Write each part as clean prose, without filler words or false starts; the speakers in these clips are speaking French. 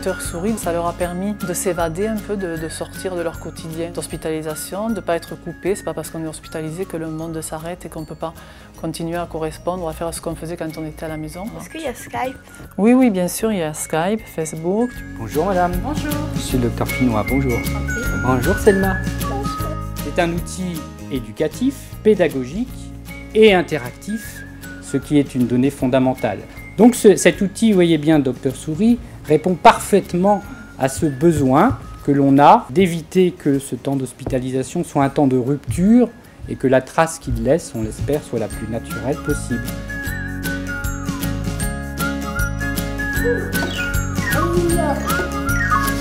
Docteur Souris, ça leur a permis de s'évader un peu, de sortir de leur quotidien d'hospitalisation, de ne pas être coupé. C'est pas parce qu'on est hospitalisé que le monde s'arrête et qu'on ne peut pas continuer à correspondre, à faire ce qu'on faisait quand on était à la maison. Est-ce qu'il y a Skype? Oui, bien sûr, il y a Skype, Facebook. Bonjour madame. Bonjour. Je suis le docteur Pinois, bonjour. Bonjour Selma. C'est un outil éducatif, pédagogique et interactif, ce qui est une donnée fondamentale. Donc cet outil, vous voyez bien, Docteur Souris, répond parfaitement à ce besoin que l'on a d'éviter que ce temps d'hospitalisation soit un temps de rupture et que la trace qu'il laisse, on l'espère, soit la plus naturelle possible.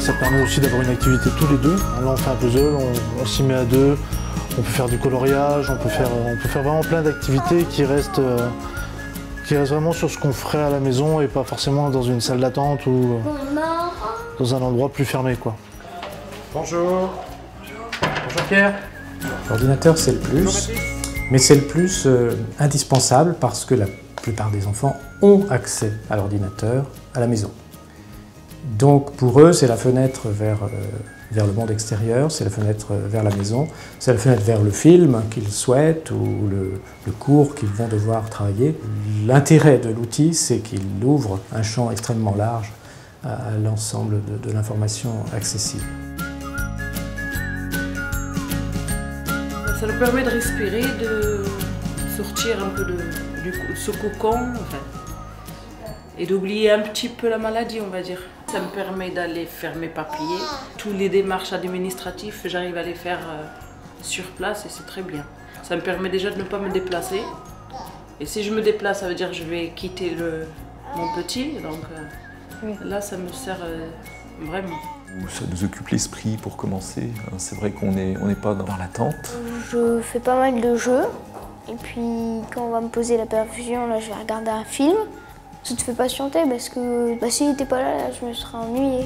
Ça permet aussi d'avoir une activité tous les deux. Là on fait un puzzle, on s'y met à deux, on peut faire du coloriage, on peut faire vraiment plein d'activités qui restent vraiment sur ce qu'on ferait à la maison et pas forcément dans une salle d'attente ou dans un endroit plus fermé, quoi. Bonjour. Bonjour Pierre. L'ordinateur c'est le plus, mais c'est le plus indispensable parce que la plupart des enfants ont accès à l'ordinateur à la maison. Donc pour eux c'est la fenêtre vers le monde extérieur, c'est la fenêtre vers la maison, c'est la fenêtre vers le film qu'ils souhaitent ou le cours qu'ils vont devoir travailler. L'intérêt de l'outil, c'est qu'il ouvre un champ extrêmement large à l'ensemble de l'information accessible. Ça nous permet de respirer, de sortir un peu de ce cocon, et d'oublier un petit peu la maladie, on va dire. Ça me permet d'aller faire mes papiers. Toutes les démarches administratives, j'arrive à les faire sur place et c'est très bien. Ça me permet déjà de ne pas me déplacer. Et si je me déplace, ça veut dire que je vais quitter mon petit. Donc là, ça me sert vraiment. Ça nous occupe l'esprit pour commencer. C'est vrai qu'on n'est pas dans l'attente. Je fais pas mal de jeux. Et puis quand on va me poser la perfusion, là, je vais regarder un film. Ça te fait patienter parce que s'il n'était pas là, je me serais ennuyée.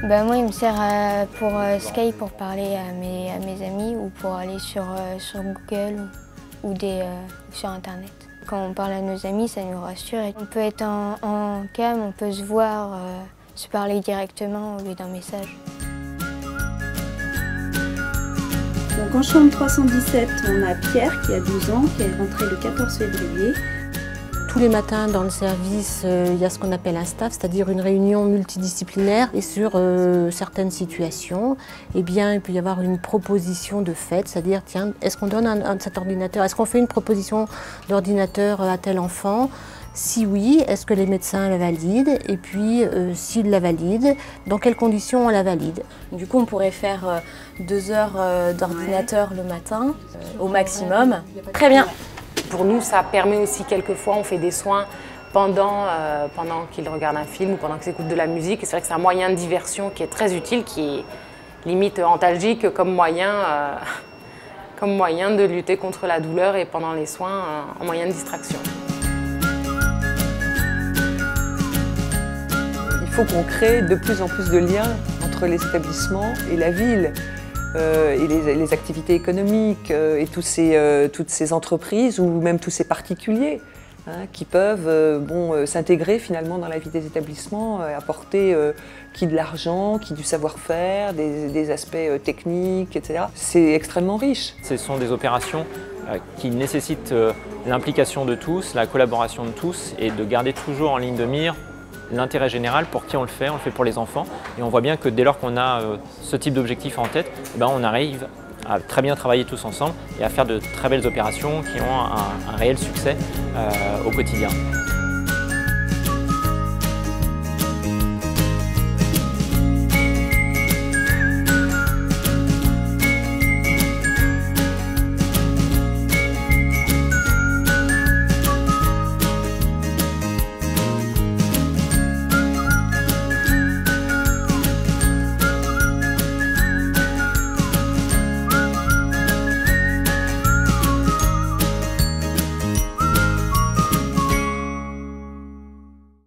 Moi, il me sert pour Skype pour parler à mes amis ou pour aller sur Google ou sur Internet. Quand on parle à nos amis, ça nous rassure. On peut être en cam, on peut se voir, se parler directement au lieu d'un message. Donc en chambre 317, on a Pierre qui a 12 ans, qui est rentré le 14 février. Tous les matins dans le service, il y a ce qu'on appelle un staff, c'est-à-dire une réunion multidisciplinaire. Et sur certaines situations, eh bien, il peut y avoir une proposition de fait, c'est-à-dire, tiens, est-ce qu'on donne cet ordinateur? Est-ce qu'on fait une proposition d'ordinateur à tel enfant? Si oui, est-ce que les médecins la valident? Et puis, s'ils la valident, dans quelles conditions on la valide? Du coup, on pourrait faire 2 heures d'ordinateur le matin, au maximum. Très bien. Pour nous, ça permet aussi, quelquefois, on fait des soins pendant qu'ils regardent un film ou pendant qu'ils écoutent de la musique. C'est vrai que c'est un moyen de diversion qui est très utile, qui est limite antalgique comme moyen de lutter contre la douleur et pendant les soins, en moyen de distraction. Il faut qu'on crée de plus en plus de liens entre les établissements et la ville. Et les activités économiques et toutes ces entreprises ou même tous ces particuliers qui peuvent s'intégrer finalement dans la vie des établissements, apporter qui de l'argent, qui du savoir-faire, des aspects techniques, etc. C'est extrêmement riche. Ce sont des opérations qui nécessitent l'implication de tous, la collaboration de tous et de garder toujours en ligne de mire l'intérêt général. Pour qui on le fait pour les enfants. Et on voit bien que dès lors qu'on a ce type d'objectif en tête, on arrive à très bien travailler tous ensemble et à faire de très belles opérations qui ont un réel succès au quotidien.